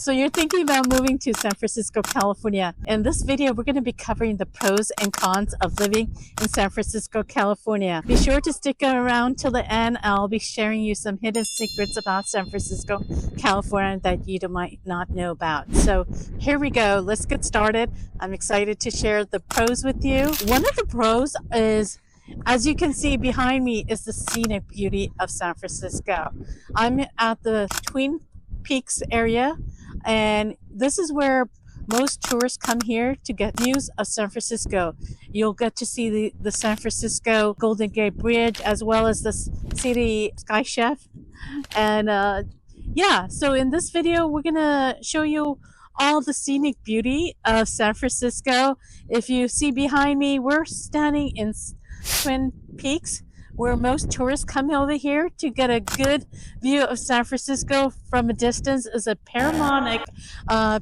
So you're thinking about moving to San Francisco, California. In this video, we're going to be covering the pros and cons of living in San Francisco, California. Be sure to stick around till the end. I'll be sharing you some hidden secrets about San Francisco, California that you might not know about. So here we go. Let's get started. I'm excited to share the pros with you. One of the pros is, as you can see behind me, is the scenic beauty of San Francisco. I'm at the Twin Peaks area, and this is where most tourists come here to get views of San Francisco. You'll get to see the San Francisco Golden Gate Bridge, as well as the city sky chef. And yeah, so in this video, we're gonna show you all the scenic beauty of San Francisco. If you see behind me, we're standing in Twin Peaks, where most tourists come over here to get a good view of San Francisco from a distance. Is a panoramic, I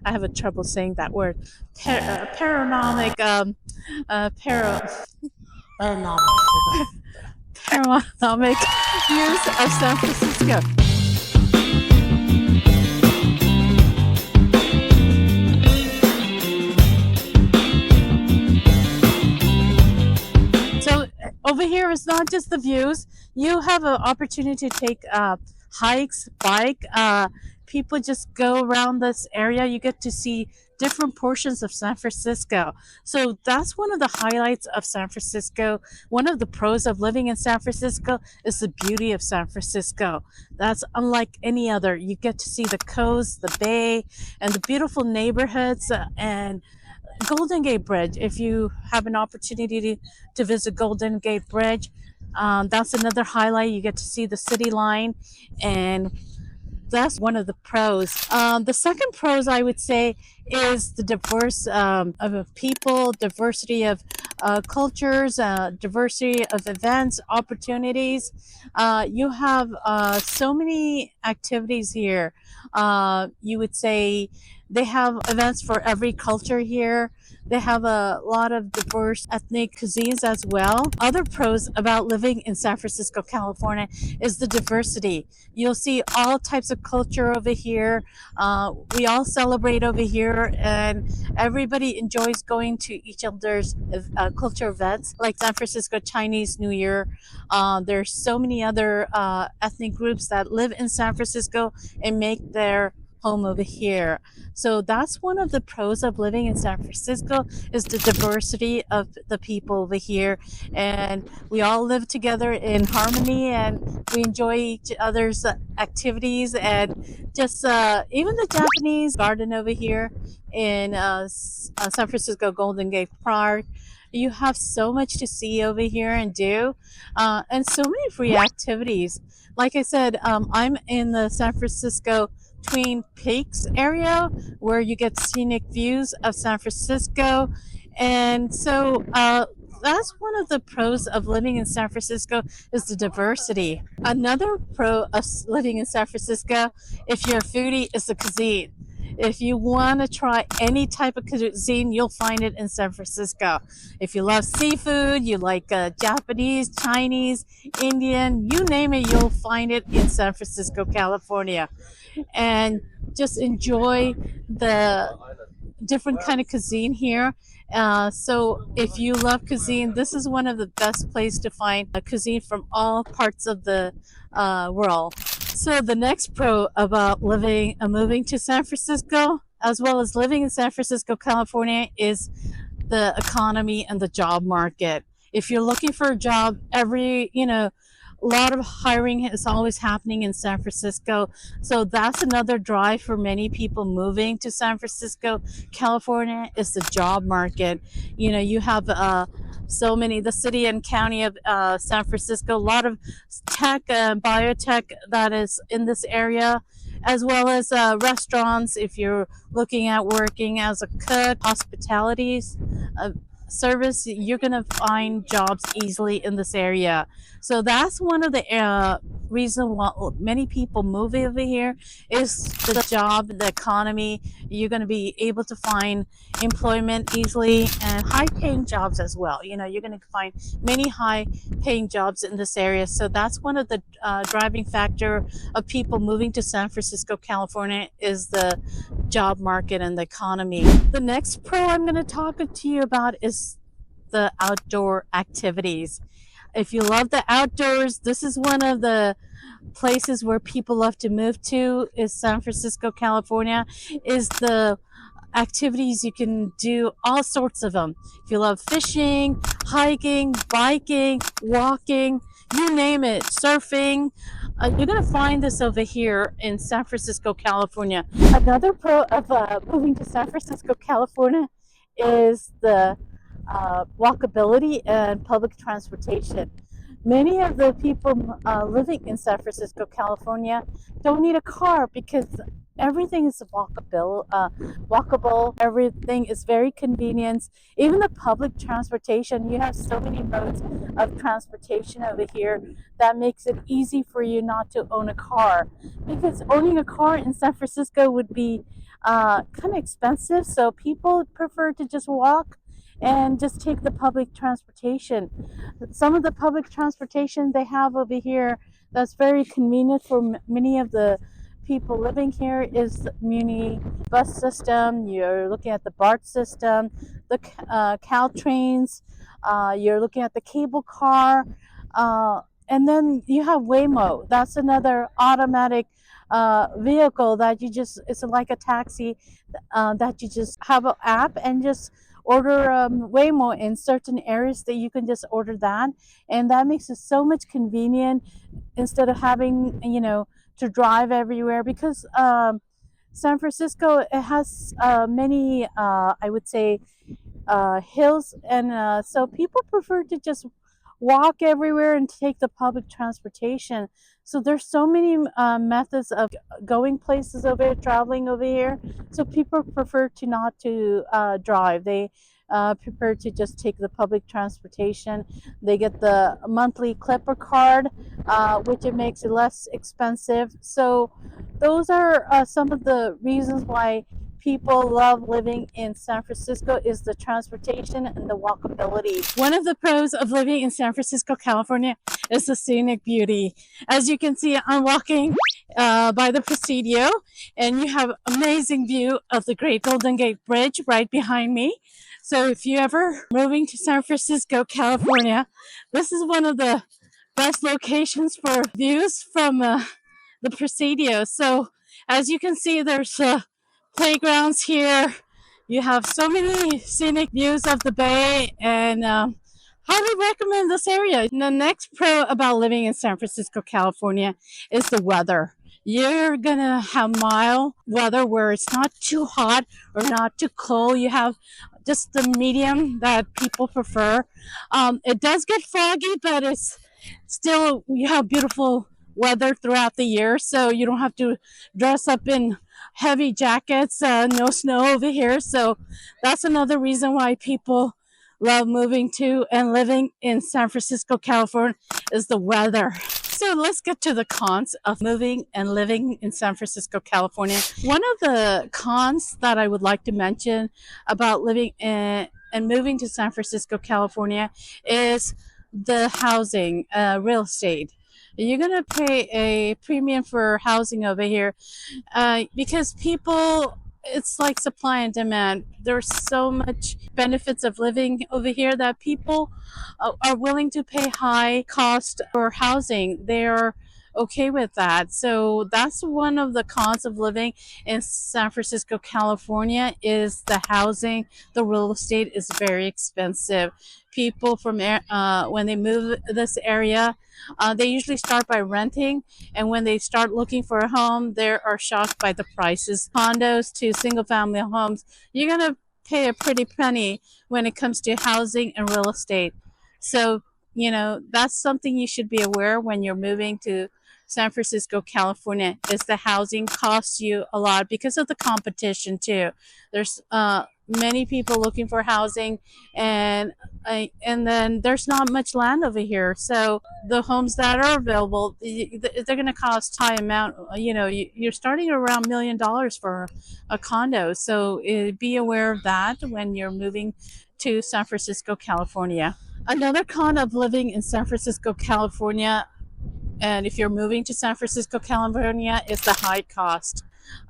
have a trouble saying that word, panoramic, panoramic views of San Francisco. Over here is not just the views. You have an opportunity to take hikes, bike. People just go around this area. You get to see different portions of San Francisco. So that's one of the highlights of San Francisco. One of the pros of living in San Francisco is the beauty of San Francisco. That's unlike any other. You get to see the coast, the bay, and the beautiful neighborhoods and Golden Gate Bridge. If you have an opportunity to visit Golden Gate Bridge, that's another highlight. You get to see the city line, and that's one of the pros. The second pros, I would say, is the diverse of people, diversity of cultures, diversity of events, opportunities. You have so many activities here. You would say they have events for every culture here. They have a lot of diverse ethnic cuisines as well. Other pros about living in San Francisco, California is the diversity. You'll see all types of culture over here. We all celebrate over here, and everybody enjoys going to each other's culture events, like San Francisco Chinese New Year. There's so many other ethnic groups that live in San Francisco and make their home over here. So that's one of the pros of living in San Francisco, is the diversity of the people over here, and we all live together in harmony, and we enjoy each other's activities. And just even the Japanese garden over here in San Francisco Golden Gate Park, you have so much to see over here and do, and so many free activities. Like I said, I'm in the San Francisco Twin Peaks area, where you get scenic views of San Francisco. And so that's one of the pros of living in San Francisco, is the diversity. Another pro of living in San Francisco, if you're a foodie, is the cuisine. If you want to try any type of cuisine, you'll find it in San Francisco. If you love seafood, you like Japanese, Chinese, Indian, you name it, you'll find it in San Francisco, California. And just enjoy the different kind of cuisine here. So if you love cuisine, this is one of the best places to find a cuisine from all parts of the world. So the next pro about moving to San Francisco, as well as living in San Francisco, California, is the economy and the job market. If you're looking for a job, a lot of hiring is always happening in San Francisco. So that's another drive for many people moving to San Francisco, California, is the job market. You have the city and county of San Francisco, a lot of tech and biotech that is in this area, as well as restaurants. If you're looking at working as a cook, hospitalities, service, you're gonna find jobs easily in this area. So that's one of the reason why many people move over here is the job, the economy. You're gonna be able to find employment easily and high-paying jobs as well. You know, you're gonna find many high-paying jobs in this area. So that's one of the driving factor of people moving to San Francisco, California, is the job market and the economy. The next pro I'm going to talk to you about is the outdoor activities. If you love the outdoors, this is one of the places where people love to move to is San Francisco, California, is the activities you can do, all sorts of them. If you love fishing, hiking, biking, walking, you name it, surfing, you're going to find this over here in San Francisco, California. Another pro of moving to San Francisco, California is the walkability and public transportation. Many of the people living in San Francisco, California don't need a car because everything is walkable. Everything is very convenient. Even the public transportation, you have so many modes of transportation over here that makes it easy for you not to own a car. Because owning a car in San Francisco would be kind of expensive, so people prefer to just walk and just take the public transportation. Some of the public transportation they have over here that's very convenient for many of the people living here is the Muni bus system. You're looking at the BART system, the Caltrains. You're looking at the cable car, and then you have Waymo. That's another automatic vehicle that you just, it's like a taxi that you just have an app and just order Waymo in certain areas that you can just order that, and that makes it so much convenient instead of having, you know, to drive everywhere. Because San Francisco, it has many I would say hills, and so people prefer to just walk everywhere and take the public transportation. So there's so many methods of going places over here, traveling over here. So people prefer to not to drive. They prefer to just take the public transportation. They get the monthly Clipper card, which it makes it less expensive. So those are some of the reasons why people love living in San Francisco is the transportation and the walkability. One of the pros of living in San Francisco, California is the scenic beauty. As you can see, I'm walking by the Presidio, and you have amazing view of the Great Golden Gate Bridge right behind me. So if you ever moving to San Francisco, California, this is one of the best locations for views from the Presidio. So as you can see, there's playgrounds here. You have so many scenic views of the bay, and highly recommend this area. And the next pro about living in San Francisco, California is the weather. You're gonna have mild weather where it's not too hot or not too cold. You have just the medium that people prefer. It does get foggy, but it's still, you have beautiful weather throughout the year, so you don't have to dress up in heavy jackets. No snow over here, so that's another reason why people love moving to and living in San Francisco, California, is the weather. So let's get to the cons of moving and living in San Francisco, California. One of the cons that I would like to mention about living in and moving to San Francisco, California, is the housing, real estate. You're going to pay a premium for housing over here because people, it's like supply and demand. There's so much benefits of living over here that people are willing to pay high cost for housing. They're okay with that. So that's one of the cons of living in San Francisco, California, is the housing. The real estate is very expensive. People from when they move this area, they usually start by renting, and when they start looking for a home, they are shocked by the prices. Condos to single family homes, you're gonna pay a pretty penny when it comes to housing and real estate. So, you know, that's something you should be aware when you're moving to San Francisco, California, is the housing costs you a lot because of the competition too. There's many people looking for housing, and and then there's not much land over here. So the homes that are available, they're going to cost high amount. You know, you're starting around $1 million for a condo. So be aware of that when you're moving to San Francisco, California. Another con of living in San Francisco, California, and if you're moving to San Francisco, California, is the high cost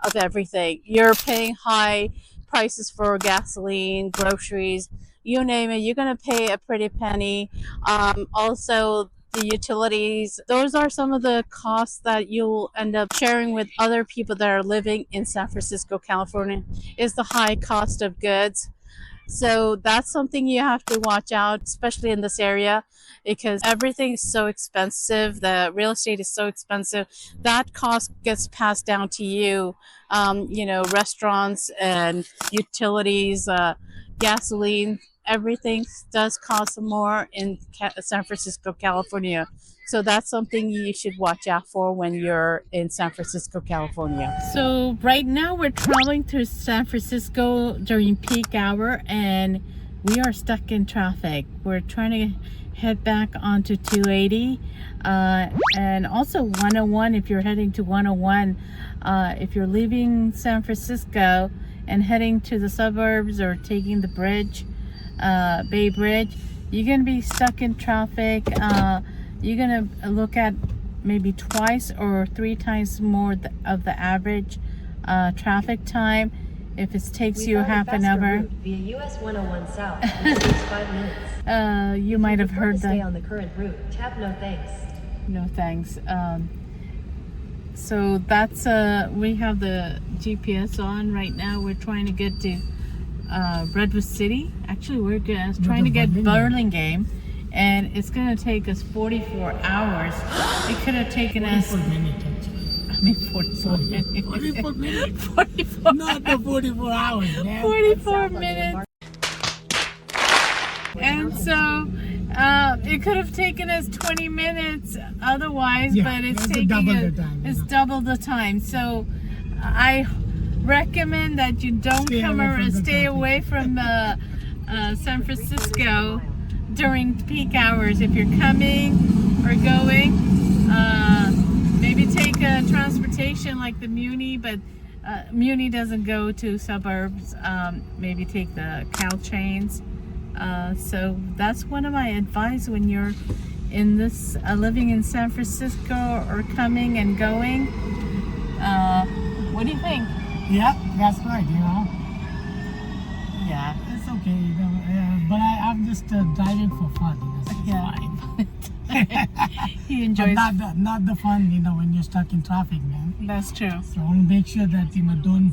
of everything. You're paying high prices for gasoline, groceries, you name it. You're going to pay a pretty penny. Also, the utilities. Those are some of the costs that you'll end up sharing with other people that are living in San Francisco, California, is the high cost of goods. So that's something you have to watch out, especially in this area, because everything is so expensive. The real estate is so expensive. That cost gets passed down to you. You know, restaurants and utilities, gasoline, everything does cost more in San Francisco, California. So that's something you should watch out for when you're in San Francisco, California. So right now we're traveling through San Francisco during peak hour, and we are stuck in traffic. We're trying to head back onto 280 and also 101 if you're heading to 101. If you're leaving San Francisco and heading to the suburbs or taking the bridge, Bay Bridge, you're going to be stuck in traffic. You're going to look at maybe twice or 3 times more of the average traffic time if it takes you half an hour. Via US 101 South, it takes 5 minutes. You might have heard that. Stay on the current route. Tap no thanks. No thanks. So that's we have the GPS on right now. We're trying to get to Redwood City. Actually, we're trying to get Burlingame, and it's going to take us 44 hours. It could have taken us 44 minutes. I mean 44 minutes. 44 minutes. 44 Not the 44 hours, man. 44 minutes. And so it could have taken us 20 minutes otherwise, but it's taking double the time. So I recommend that you don't stay away from San Francisco during peak hours. If you're coming or going, maybe take a transportation like the Muni, but Muni doesn't go to suburbs. Maybe take the Caltrains. So that's one of my advice when you're in this living in San Francisco or coming and going. What do you think? Yeah, that's right, you know. Yeah. It's okay, you know, but I'm just driving for fun, you know, so it's fine. He enjoys. But not the fun, you know, when you're stuck in traffic, man. That's true. So make sure that, you know, don't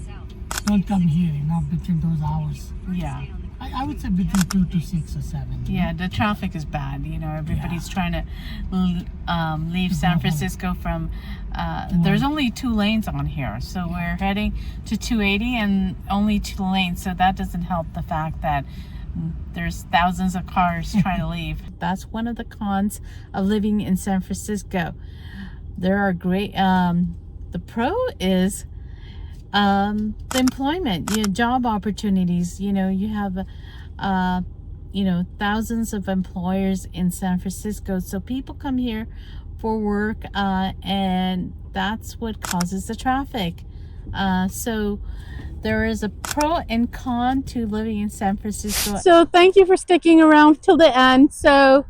come here, you know, between those hours. Yeah. I would say between 2 to 6 or 7. Yeah, the traffic is bad. You know, everybody's trying to leave San Francisco from. There's only 2 lanes on here, so we're heading to 280 and only 2 lanes. So that doesn't help the fact that there's thousands of cars trying to leave. That's one of the cons of living in San Francisco. There are great. The pro is the employment, job opportunities. You know, you have thousands of employers in San Francisco, so people come here for work, and that's what causes the traffic. So there is a pro and con to living in San Francisco. So thank you for sticking around till the end. So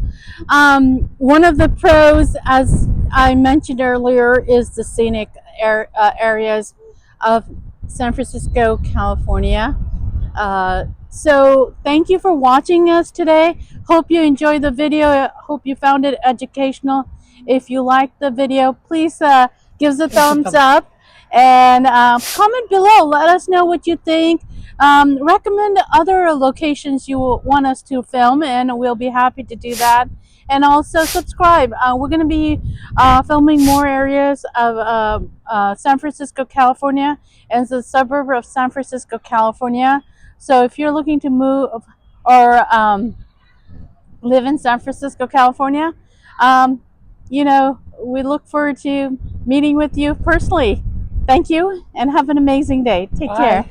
one of the pros, as I mentioned earlier, is the scenic areas of San Francisco, California. So thank you for watching us today. Hope you enjoyed the video. I hope you found it educational. If you liked the video, please give us a thumbs up and comment below. Let us know what you think. Recommend other locations you want us to film, and we'll be happy to do that. And also subscribe. We're going to be filming more areas of San Francisco, California, and the suburb of San Francisco, California. So if you're looking to move or live in San Francisco, California, we look forward to meeting with you personally. Thank you and have an amazing day. Take care.